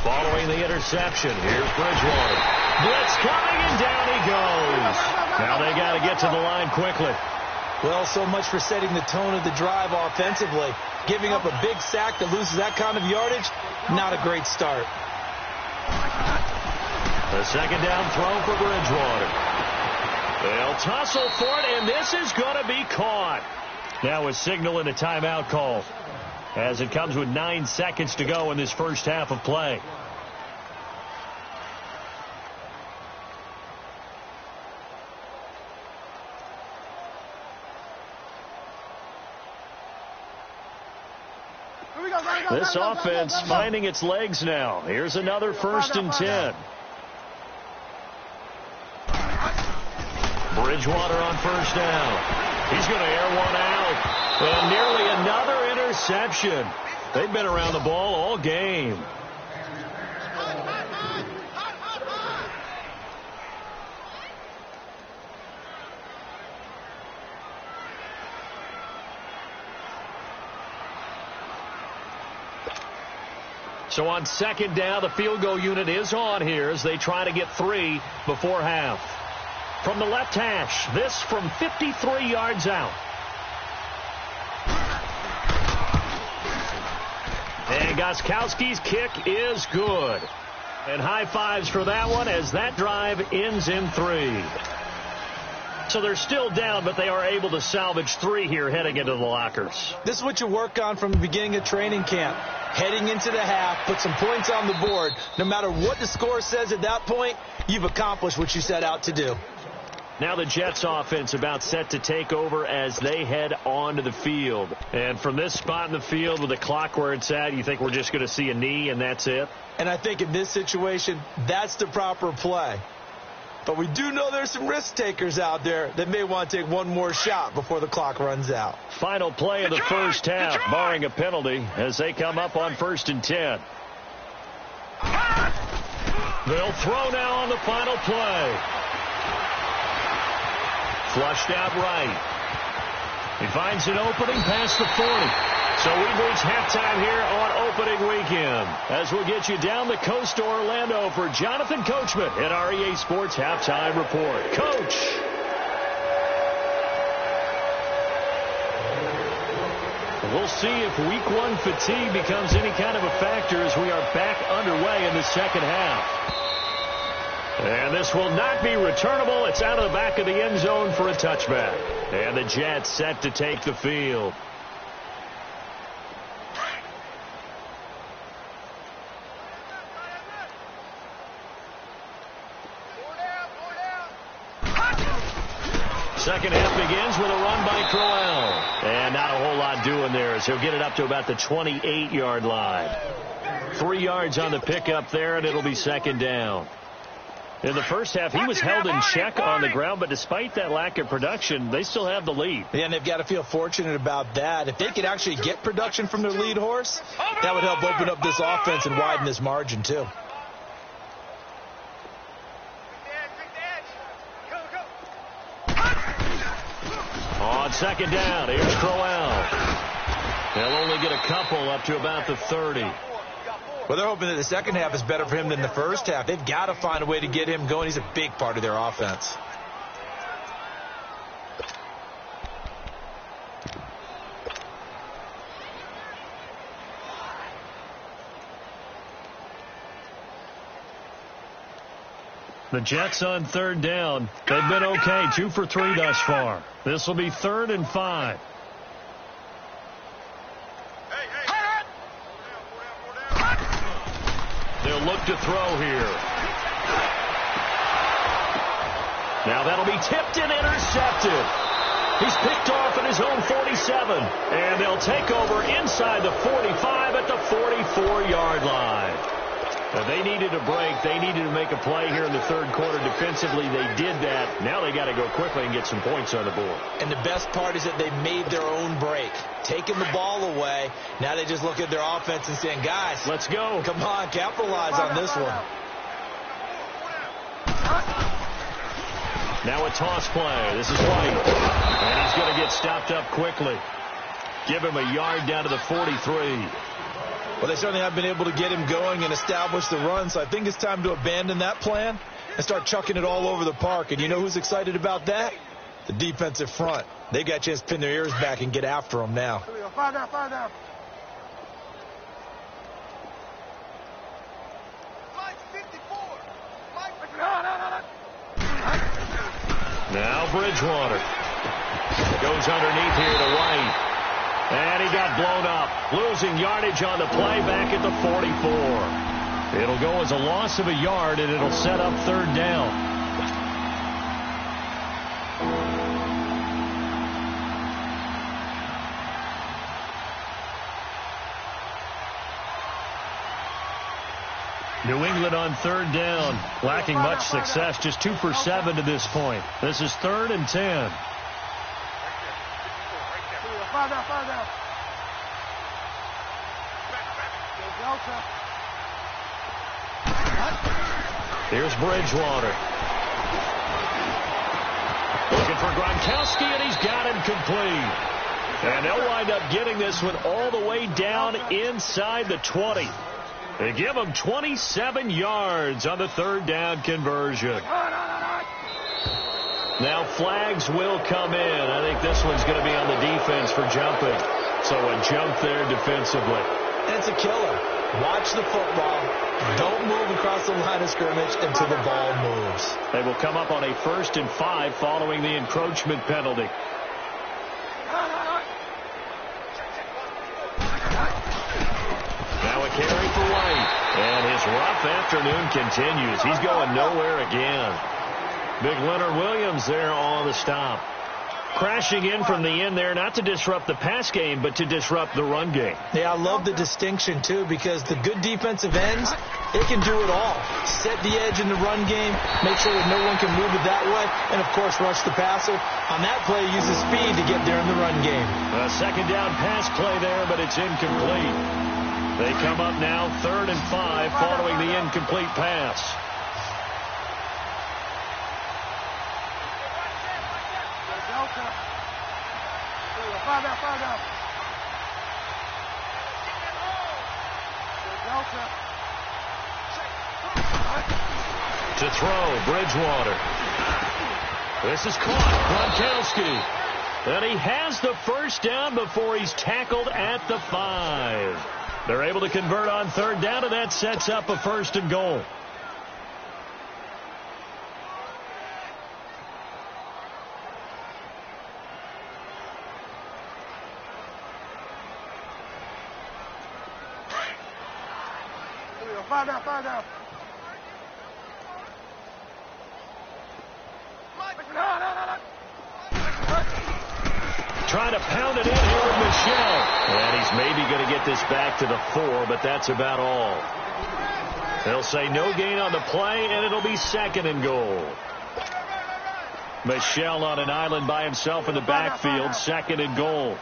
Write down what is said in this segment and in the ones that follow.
Following the interception, here's Bridgewater. Blitz coming, and down he goes. Now they got to get to the line quickly. Well, so much for setting the tone of the drive offensively. Giving up a big sack that loses that kind of yardage, not a great start. The second down throw for Bridgewater. They'll tussle for it, and this is going to be caught. Now a signal and a timeout call, as it comes with 9 seconds to go in this first half of play. This offense finding its legs now. Here's another 1st and 10. Bridgewater on 1st down. He's going to air one out. And nearly another interception. They've been around the ball all game. So on 2nd down, the field goal unit is on here as they try to get 3 before half. From the left hash, this from 53 yards out. And GwdScBoi's kick is good. And high fives for that one as that drive ends in 3. So they're still down, but they are able to salvage 3 here heading into the lockers. This is what you work on from the beginning of training camp. Heading into the half, put some points on the board. No matter what the score says at that point, you've accomplished what you set out to do. Now the Jets offense about set to take over as they head onto the field. And from this spot in the field with the clock where it's at, you think we're just going to see a knee and that's it? And I think in this situation, that's the proper play. But we do know there's some risk takers out there that may want to take one more shot before the clock runs out. Final play of the first half, barring a penalty, as they come up on 1st and 10. They'll throw now on the final play. Flushed out right. He finds an opening past the 40. So we've reached halftime here on opening weekend, as we'll get you down the coast to Orlando for Jonathan Coachman at our EA Sports Halftime Report. Coach. We'll see if week 1 fatigue becomes any kind of a factor as we are back underway in the second half. And this will not be returnable. It's out of the back of the end zone for a touchback. And the Jets set to take the field. Second half begins with a run by Crowell. And not a whole lot doing there as he'll get it up to about the 28-yard line. 3 yards on the pickup there, and it'll be 2nd down. In the first half, he was held in check on the ground, but despite that lack of production, they still have the lead. Yeah, and they've got to feel fortunate about that. If they could actually get production from their lead horse, that would help open up this offense and widen this margin, too. On 2nd down, here's Crowell. They'll only get a couple up to about the 30. Well, they're hoping that the second half is better for him than the first half. They've got to find a way to get him going. He's a big part of their offense. The Jets on 3rd down. They've been okay, 2 for 3 thus far. This will be 3rd and 5. They'll look to throw here. Now that'll be tipped and intercepted. He's picked off at his own 47. And they'll take over inside the 45 at the 44-yard line. Now they needed a break. They needed to make a play here in the 3rd quarter. Defensively, they did that. Now they got to go quickly and get some points on the board. And the best part is that they made their own break. Taking the ball away. Now they just look at their offense and saying, guys, let's go. Come on, capitalize on this one. Now a toss play. This is White. And he's going to get stopped up quickly. Give him a yard down to the 43. Well, they certainly have been able to get him going and establish the run, so I think it's time to abandon that plan and start chucking it all over the park. And you know who's excited about that? The defensive front. They got a chance to pin their ears back and get after him now. Fire down, fire down. Now Bridgewater goes underneath here to White. And he got blown up. Losing yardage on the play back at the 44. It'll go as a loss of a yard, and it'll set up third down. New England on third down, lacking much success, just 2 for 7 to this point. This is 3rd and 10. Here's Bridgewater. Looking for Gronkowski, and he's got him complete. And they'll wind up getting this one all the way down inside the 20. They give him 27 yards on the third down conversion. Now flags will come in. I think this one's going to be on the defense for jumping. So a jump there defensively. And it's a killer. Watch the football. Don't move across the line of scrimmage until the ball moves. They will come up on a 1st and 5 following the encroachment penalty. Now a carry for White. And his rough afternoon continues. He's going nowhere again. Big Leonard Williams there on the stop. Crashing in from the end there, not to disrupt the pass game, but to disrupt the run game. Yeah, I love the distinction, too, because the good defensive ends, they can do it all. Set the edge in the run game, make sure that no one can move it that way, and, of course, rush the passer. On that play, use the speed to get there in the run game. A second down pass play there, but it's incomplete. They come up now 3rd and 5 following the incomplete pass. To throw, Bridgewater. This is caught. Gronkowski. And he has the first down before he's tackled at the 5. They're able to convert on third down, and that sets up a 1st and goal. Fire down. Trying to pound it in here with Michelle. And he's maybe going to get this back to the 4, but that's about all. They'll say no gain on the play, and it'll be 2nd and goal. Michelle on an island by himself in the backfield, 2nd and goal.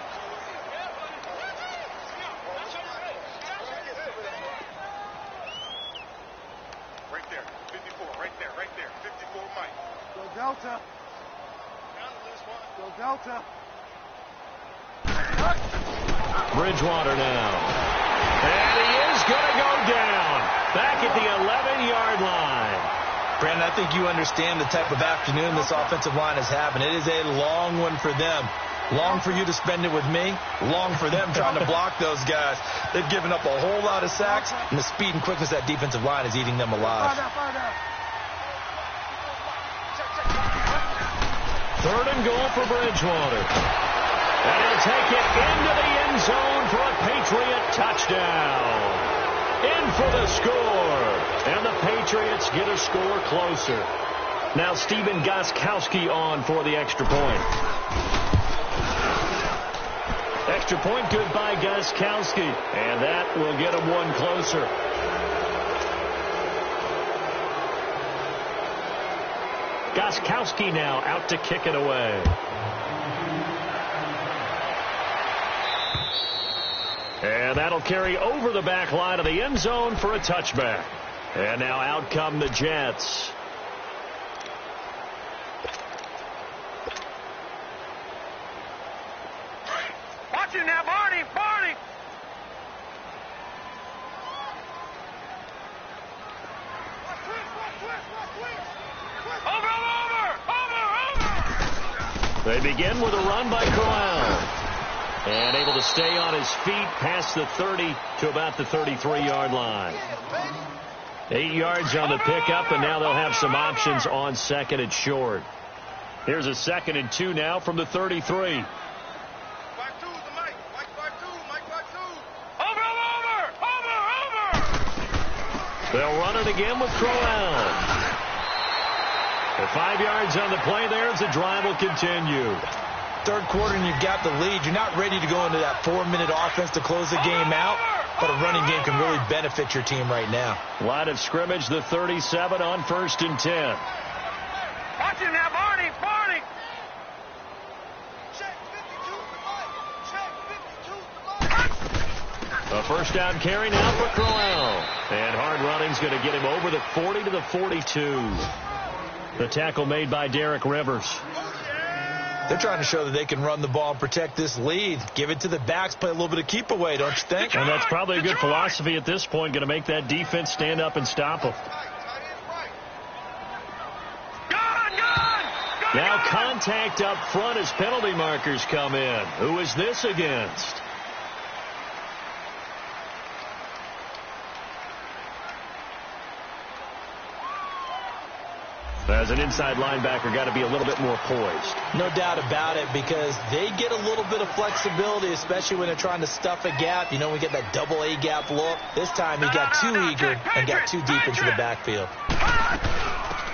Delta. Bridgewater now. And he is going to go down. Back at the 11-yard line. Brandon, I think you understand the type of afternoon this offensive line is having. It is a long one for them. Long for you to spend it with me. Long for them trying to block those guys. They've given up a whole lot of sacks, and the speed and quickness of that defensive line is eating them alive. 3rd and goal for Bridgewater. And he'll take it into the end zone for a Patriot touchdown. In for the score. And the Patriots get a score closer. Now Stephen GwdScBoi's on for the extra point. Extra point good by GwdScBoi's. And that will get him one closer. GwdScBoi's now out to kick it away. And that'll carry over the back line of the end zone for a touchback. And now out come the Jets. Watch it now, Barney. They begin with a run by Corral. And able to stay on his feet past the 30 to about the 33-yard line. 8 yards on the pickup, and now they'll have some options on second and short. Here's a 2nd and 2 now from the 33. They'll run it again with Corral. The 5 yards on the play there as the drive will continue. Third quarter and you've got the lead. You're not ready to go into that 4-minute offense to close the game out, but a running game can really benefit your team right now. Line of scrimmage, the 37 on 1st and 10. Watch him now, Barney. Barney. Check 52 to Mike. Check 52 to Mike. A first down carry now for Corral. And hard running's going to get him over the 40 to the 42. The tackle made by Derek Rivers. They're trying to show that they can run the ball and protect this lead. Give it to the backs, play a little bit of keep away, don't you think? And that's probably a good philosophy at this point, going to make that defense stand up and stop them. Now contact up front as penalty markers come in. Who is this against? As an inside linebacker, got to be a little bit more poised. No doubt about it, because they get a little bit of flexibility, especially when they're trying to stuff a gap. You know, we get that double A gap look. This time he got too eager and got too deep into the backfield.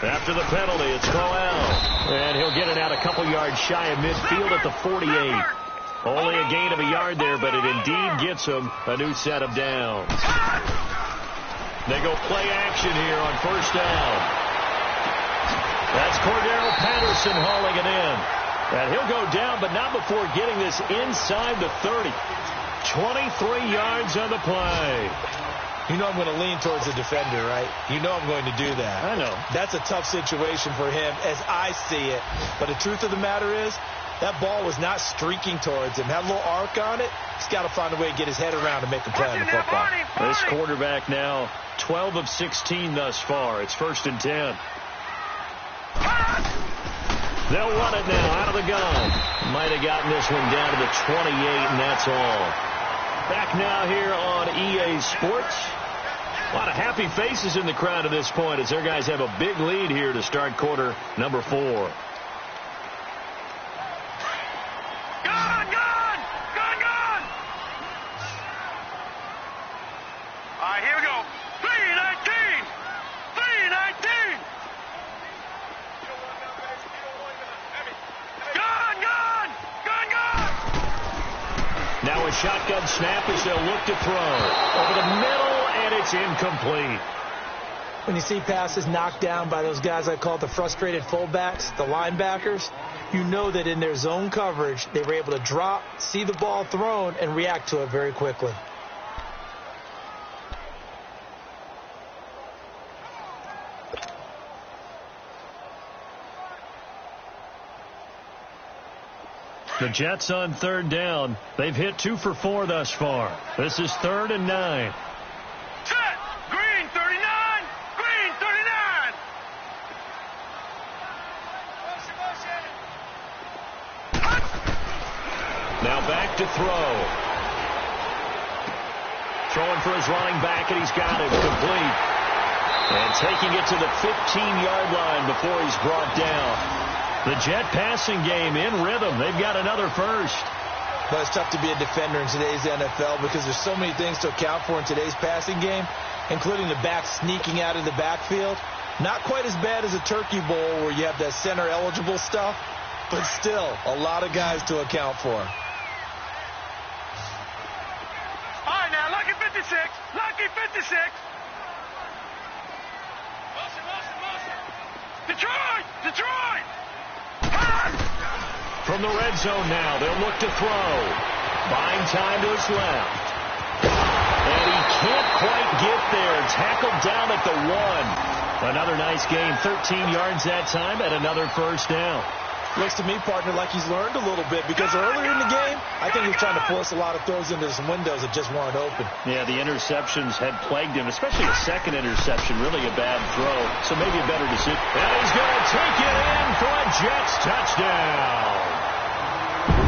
After the penalty, it's Corral. And he'll get it out a couple yards shy of midfield at the 48. Only a gain of a yard there, but it indeed gets him a new set of downs. They go play action here on first down. That's Cordero Patterson hauling it in. And he'll go down, but not before getting this inside the 30. 23 yards on the play. You know I'm going to lean towards the defender, right? You know I'm going to do that. I know. That's a tough situation for him as I see it. But the truth of the matter is, that ball was not streaking towards him. Had a little arc on it. He's got to find a way to get his head around and make a play on the football. This quarterback now 12 of 16 thus far. It's 1st and 10. They'll run it now out of the gun. Might have gotten this one down to the 28, and that's all. Back now here on EA Sports. A lot of happy faces in the crowd at this point as their guys have a big lead here to start quarter number 4. Gun, gun! Gun, gun! All right, here we go. 319! 319! Gun, gun! Gun, gun! Now a shotgun snap as they'll look to throw. Over the middle, and it's incomplete. When you see passes knocked down by those guys I call the frustrated fullbacks, the linebackers, you know that in their zone coverage, they were able to drop, see the ball thrown, and react to it very quickly. The Jets on third down. They've hit 2 for 4 thus far. This is 3rd and 9. Set! Green 39! Green 39! Now back to throw. Throwing for his running back, and he's got it complete. And taking it to the 15-yard line before he's brought down. The Jet passing game in rhythm. They've got another first. But it's tough to be a defender in today's NFL because there's so many things to account for in today's passing game, including the back sneaking out of the backfield. Not quite as bad as a Turkey Bowl where you have that center-eligible stuff, but still a lot of guys to account for. All right, now, lucky 56. Lucky 56. Detroit! Detroit! From the red zone now, they'll look to throw. Buying time to his left. And he can't quite get there. Tackled down at the 1. Another nice gain, 13 yards that time, and another first down. Looks to me, partner, like he's learned a little bit because earlier in the game, I think he was trying to force a lot of throws into some windows that just weren't open. Yeah, the interceptions had plagued him, especially a second interception, really a bad throw. So maybe a better decision. And he's going to take it in for a Jets touchdown.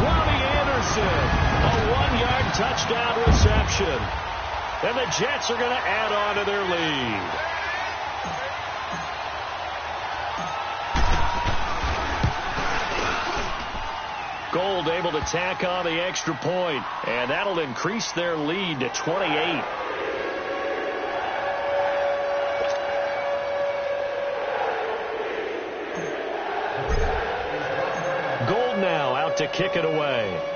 Robbie Anderson, a 1-yard touchdown reception. And the Jets are going to add on to their lead. Gould able to tack on the extra point, and that'll increase their lead to 28. Gould now out to kick it away.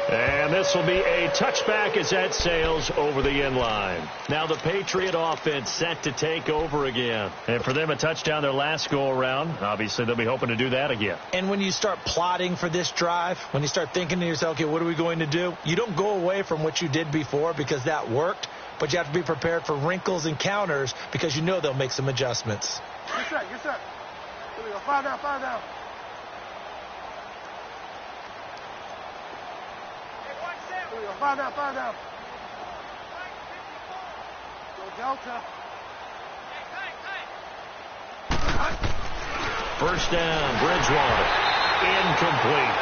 And this will be a touchback as that sails over the end line. Now the Patriot offense set to take over again. And for them, a touchdown their last go-around. Obviously, they'll be hoping to do that again. And when you start plotting for this drive, when you start thinking to yourself, okay, what are we going to do? You don't go away from what you did before because that worked, but you have to be prepared for wrinkles and counters because you know they'll make some adjustments. Yes, sir. Yes, sir. Here we go. Fire down. Fire down. Fire down, fire down. Go Delta. First down, Bridgewater. Incomplete.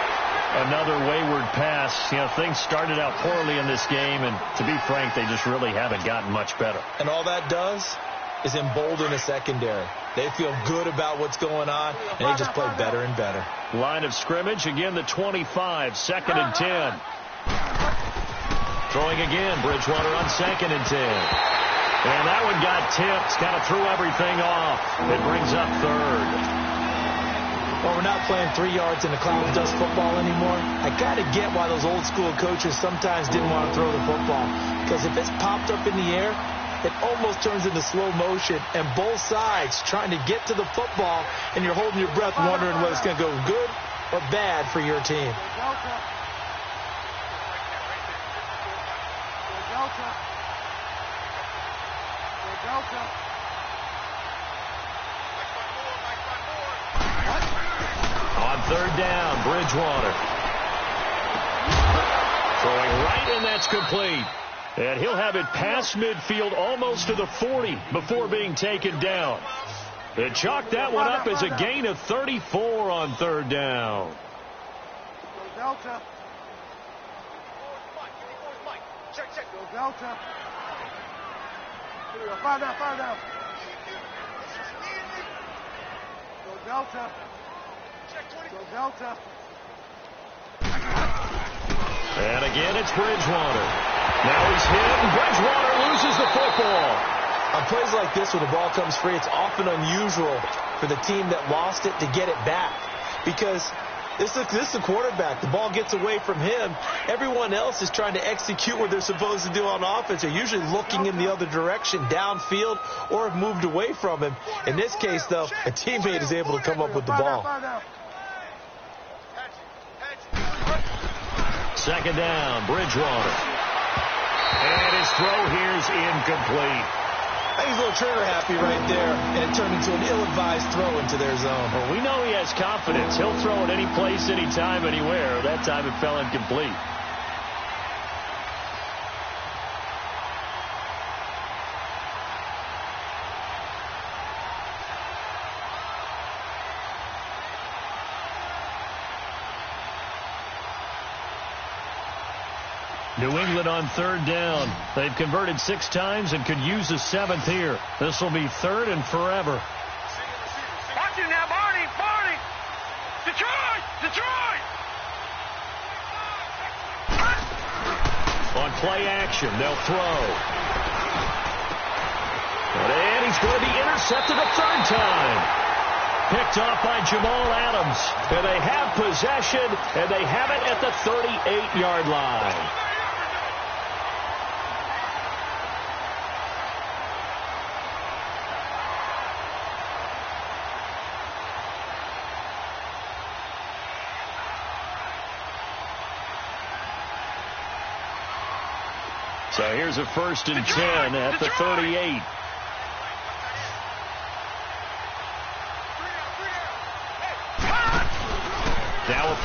Another wayward pass. You know, things started out poorly in this game, and to be frank, they just really haven't gotten much better. And all that does is embolden the secondary. They feel good about what's going on, and they just play better and better. Line of scrimmage, again the 25, 2nd and 10. Throwing again, Bridgewater on 2nd and 10. And that one got tipped, kind of threw everything off. It brings up 3rd. Well, we're not playing 3 yards in the cloud of dust football anymore. I got to get why those old school coaches sometimes didn't want to throw the football. Because if it's popped up in the air, it almost turns into slow motion. And both sides trying to get to the football, and you're holding your breath wondering whether it's going to go good or bad for your team. On 3rd down, Bridgewater. Throwing right, and that's complete. And he'll have it past midfield almost to the 40 before being taken down. They chalked that one up as a gain of 34 on 3rd down. Delta. Go Delta. Here we go. Fire down, fire down. Go Delta. Go Delta. And again, it's Bridgewater. Now he's hit, and Bridgewater loses the football. On plays like this, when the ball comes free, it's often unusual for the team that lost it to get it back. Because this is the quarterback. The ball gets away from him. Everyone else is trying to execute what they're supposed to do on offense. They're usually looking in the other direction, downfield, or have moved away from him. In this case, though, a teammate is able to come up with the ball. 2nd down, Bridgewater. And his throw here is incomplete. I think he's a little trigger happy right there, and it turned into an ill-advised throw into their zone. Well, we know he has confidence. He'll throw it any place, anytime, anywhere. That time it fell incomplete. New England on 3rd down. They've converted 6 times and could use a 7th here. This will be 3rd and forever. Watch it now, Barney! Barney! Detroit! Detroit! On play action, they'll throw. And he's going to be intercepted a 3rd time. Picked off by Jamal Adams. And they have possession, and they have it at the 38-yard line. So here's a 1st and 10 at the 38.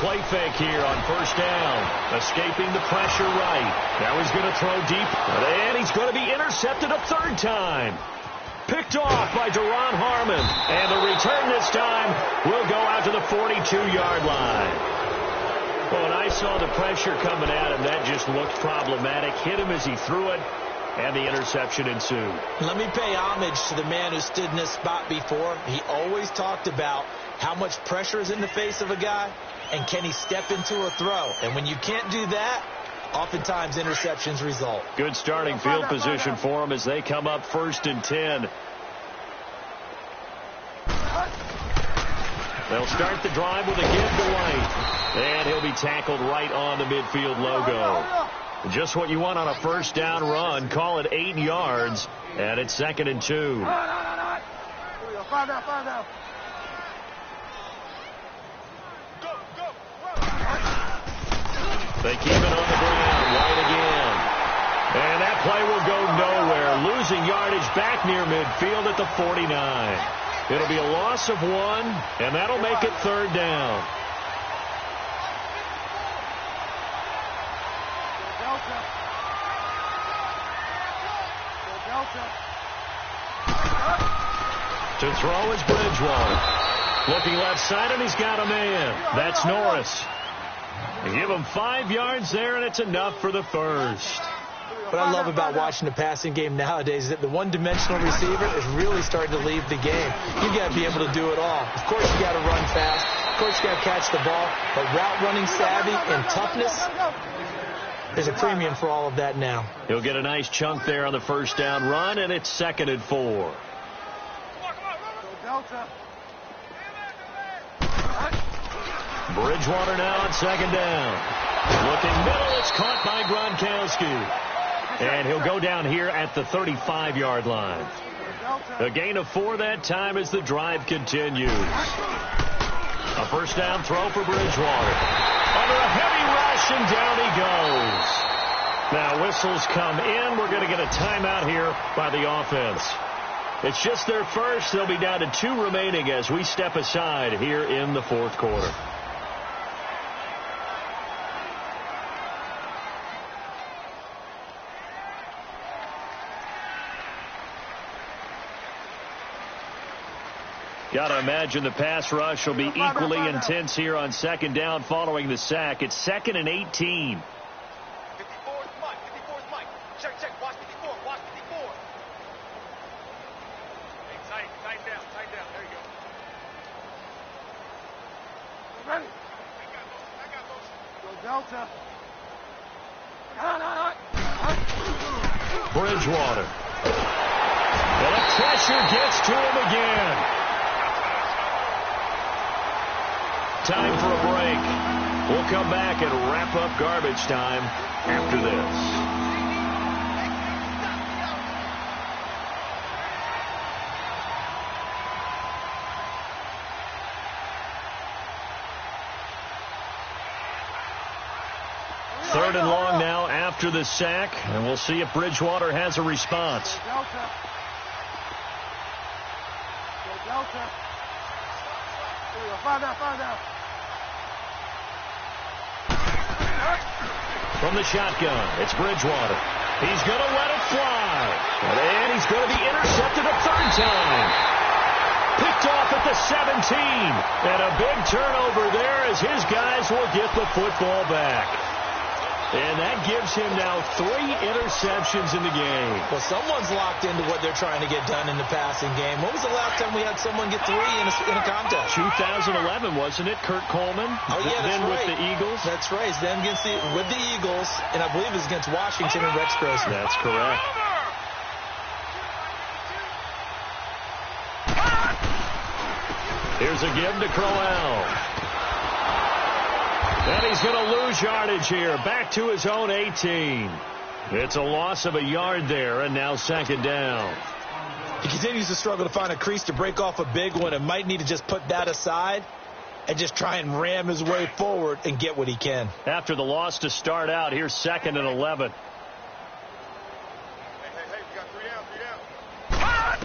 play fake here on first down. Escaping the pressure right. Now he's going to throw deep. And he's going to be intercepted a third time. Picked off by Duron Harmon. And the return this time will go out to the 42-yard line. Well, when I saw the pressure coming at him, that just looked problematic. Hit him as he threw it, and the interception ensued. Let me pay homage to the man who stood in this spot before. He always talked about how much pressure is in the face of a guy, and can he step into a throw. And when you can't do that, oftentimes interceptions result. Good starting field position for him as they come up 1st and 10. They'll start the drive with a give to White. And he'll be tackled right on the midfield logo. Just what you want on a first down run. Call it 8 yards. And it's 2nd and 2. They keep it on the ground. White again. And that play will go nowhere. Losing yardage back near midfield at the 49. It'll be a loss of 1, and that'll make it 3rd down. To throw is Bridgewater. Looking left side, and he's got a man. That's Norris. They give him 5 yards there, and it's enough for the first. What I love about watching the passing game nowadays is that the one-dimensional receiver is really starting to leave the game. You got to be able to do it all. Of course, you got to run fast. Of course, you got to catch the ball. But route running savvy and toughness, there's a premium for all of that now. He'll get a nice chunk there on the first down run, and it's 2nd and 4. Bridgewater now on 2nd down. Looking middle, it's caught by Gronkowski. And he'll go down here at the 35-yard line. A gain of 4 that time as the drive continues. A first down throw for Bridgewater. Under a heavy rush, and down he goes. Now whistles come in. We're going to get a timeout here by the offense. It's just their first. They'll be down to 2 remaining as we step aside here in the 4th quarter. Got to imagine the pass rush will be equally intense here on 2nd down following the sack. It's 2nd and 18. 54 is Mike. 54 is Mike. Check. Watch 54. Watch 54. Hey, tight down. There you go. Ready. I got motion. Go Delta. Bridgewater. Well, the pressure gets to him again. Time for a break. We'll come back and wrap up garbage time after this. Third and long now after the sack, and we'll see if Bridgewater has a response. Find out. From the shotgun, it's Bridgewater. He's going to let it fly. And he's going to be intercepted a 3rd time. Picked off at the 17. And a big turnover there as his guys will get the football back. And that gives him now 3 interceptions in the game. Well, someone's locked into what they're trying to get done in the passing game. When was the last time we had someone get 3 in a contest? 2011, wasn't it? Kurt Coleman. Oh, yeah, that's then right. With the Eagles. That's right. Then with the Eagles, and I believe it was against Washington and Rex Grossman. That's correct. Here's a give to Crowell. And he's going to lose yardage here. Back to his own 18. It's a loss of a yard there, and now 2nd down. He continues to struggle to find a crease to break off a big one, and might need to just put that aside and just try and ram his way forward and get what he can. After the loss to start out, here's 2nd and 11. Hey, we got 3 down.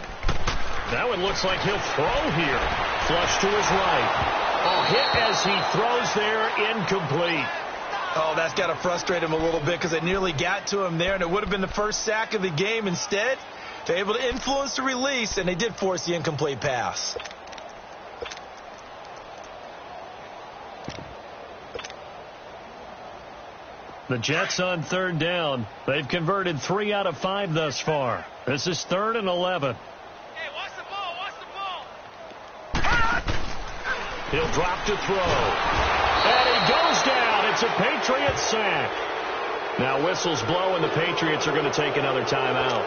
Now it looks like he'll throw here. Flush to his right. Oh, hit as he throws there, incomplete. Oh, that's got to frustrate him a little bit because they nearly got to him there, and it would have been the first sack of the game. Instead, they're able to influence the release, and they did force the incomplete pass. The Jets on third down. They've converted 3 out of 5 thus far. This is 3rd and 11. Hey, watch the ball, watch the ball. He'll drop to throw. And he goes down. It's a Patriots sack. Now whistles blow, and the Patriots are going to take another timeout,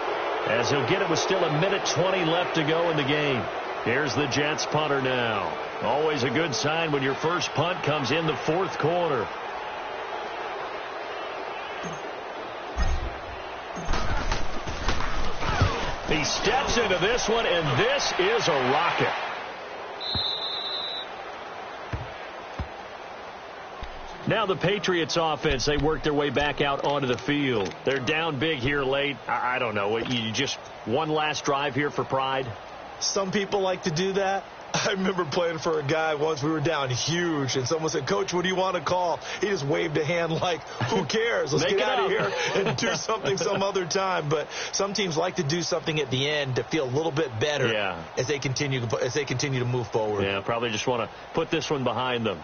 as he'll get it with still 1:20 left to go in the game. Here's the Jets punter now. Always a good sign when your first punt comes in the 4th quarter. He steps into this one, and this is a rocket. Now the Patriots offense, they work their way back out onto the field. They're down big here late. I don't know. You just one last drive here for pride? Some people like to do that. I remember playing for a guy once. We were down huge, and someone said, "Coach, what do you want to call?" He just waved a hand like, who cares? Let's get out of here and do something some other time. But some teams like to do something at the end to feel a little bit better as they continue to move forward. Yeah, probably just want to put this one behind them.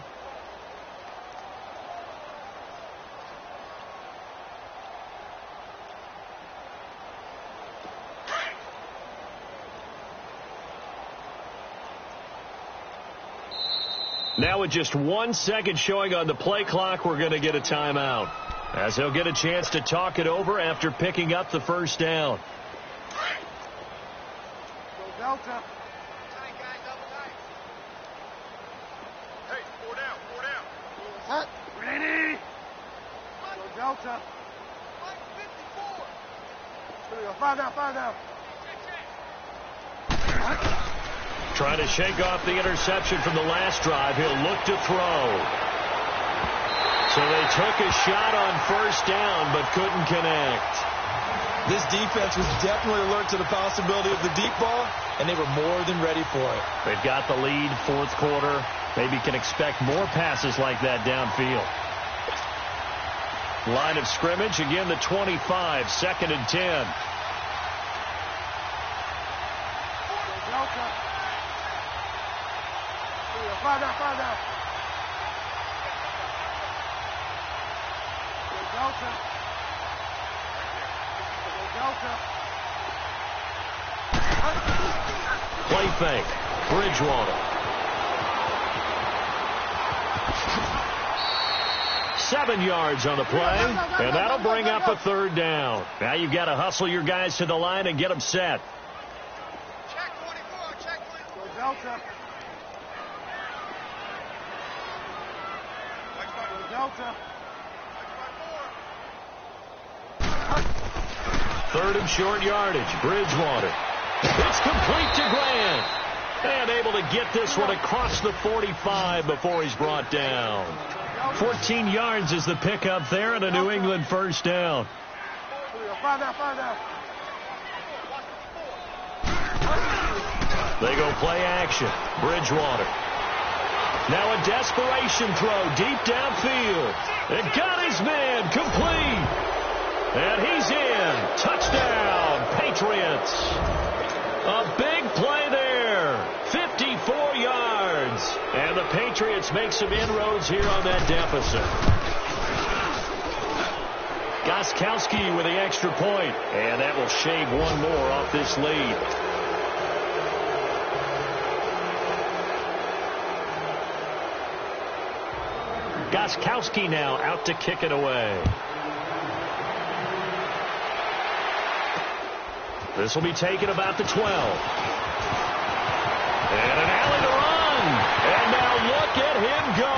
Now with just 1 second showing on the play clock, we're going to get a timeout, as he'll get a chance to talk it over after picking up the first down. Go Delta. Tight, guys, double tight. Hey, 4 down, 4 down. Hut. Ready. Go Delta. 54. Here we go. 5 down, 5 down. Check. Trying to shake off the interception from the last drive. He'll look to throw. So they took a shot on first down, but couldn't connect. This defense was definitely alert to the possibility of the deep ball, and they were more than ready for it. They've got the lead, 4th quarter. Maybe can expect more passes like that downfield. Line of scrimmage, again the 25, 2nd and 10. Delta. 5 down, 5 down. Go Delta. Go Delta. Play fake. Bridgewater. 7 yards on the play, and that'll bring up a 3rd down. Now you've got to hustle your guys to the line and get them set. Check 24, check 24. Go Delta. Go Delta. 3rd and short yardage. Bridgewater. It's complete to Grant. And able to get this one across the 45 before he's brought down. 14 yards is the pickup there, and a New England first down. 5 down, 5 down. They go play action. Bridgewater. Now a desperation throw deep downfield. It got his man complete. And he's in. Touchdown, Patriots. A big play there. 54 yards. And the Patriots make some inroads here on that deficit. GwdScBoi's with the extra point. And that will shave one more off this lead. GwdScBoi's now out to kick it away. This will be taken about the 12. And an alley to run. And now look at him go.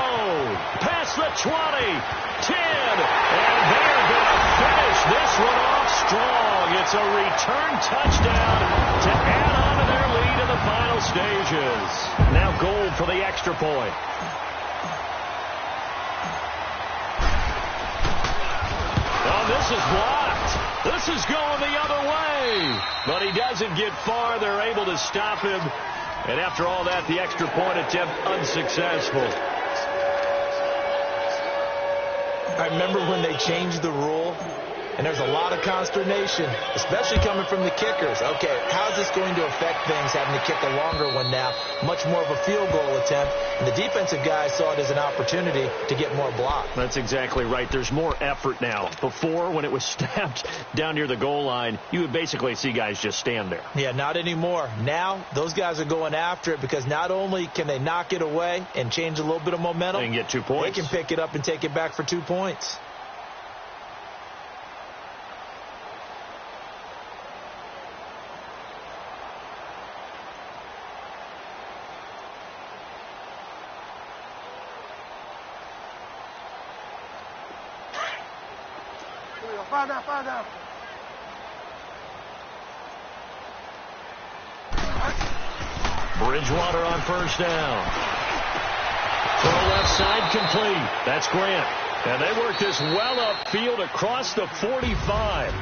Past the 20, 10. And they're going to finish this one off strong. It's a return touchdown to add on to their lead in the final stages. Now goal for the extra point. Oh, this is blocked. This is going the other way. But he doesn't get far. They're able to stop him. And after all that, the extra point attempt unsuccessful. I remember when they changed the rule, and there's a lot of consternation, especially coming from the kickers. Okay, how's this going to affect things, having to kick a longer one now, much more of a field goal attempt, and the defensive guys saw it as an opportunity to get more block. That's exactly right. There's more effort now. Before, when it was snapped down near the goal line, you would basically see guys just stand there. Yeah, not anymore. Now, those guys are going after it because not only can they knock it away and change a little bit of momentum, They can get 2 points. They can pick it up and take it back for 2 points. Five down. Bridgewater on first down. Throw left side complete. That's Grant. And they work this well upfield across the 45.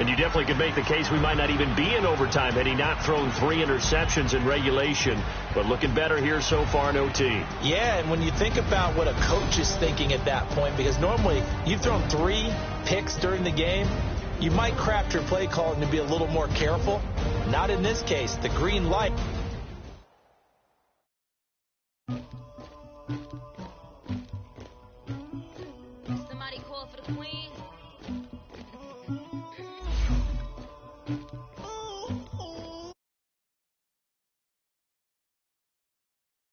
And you definitely could make the case we might not even be in overtime had he not thrown 3 interceptions in regulation. But looking better here so far in OT. Yeah, and when you think about what a coach is thinking at that point, because normally you've thrown 3 picks during the game, you might craft your play calling to be a little more careful. Not in this case. The green light. Somebody call for the queen.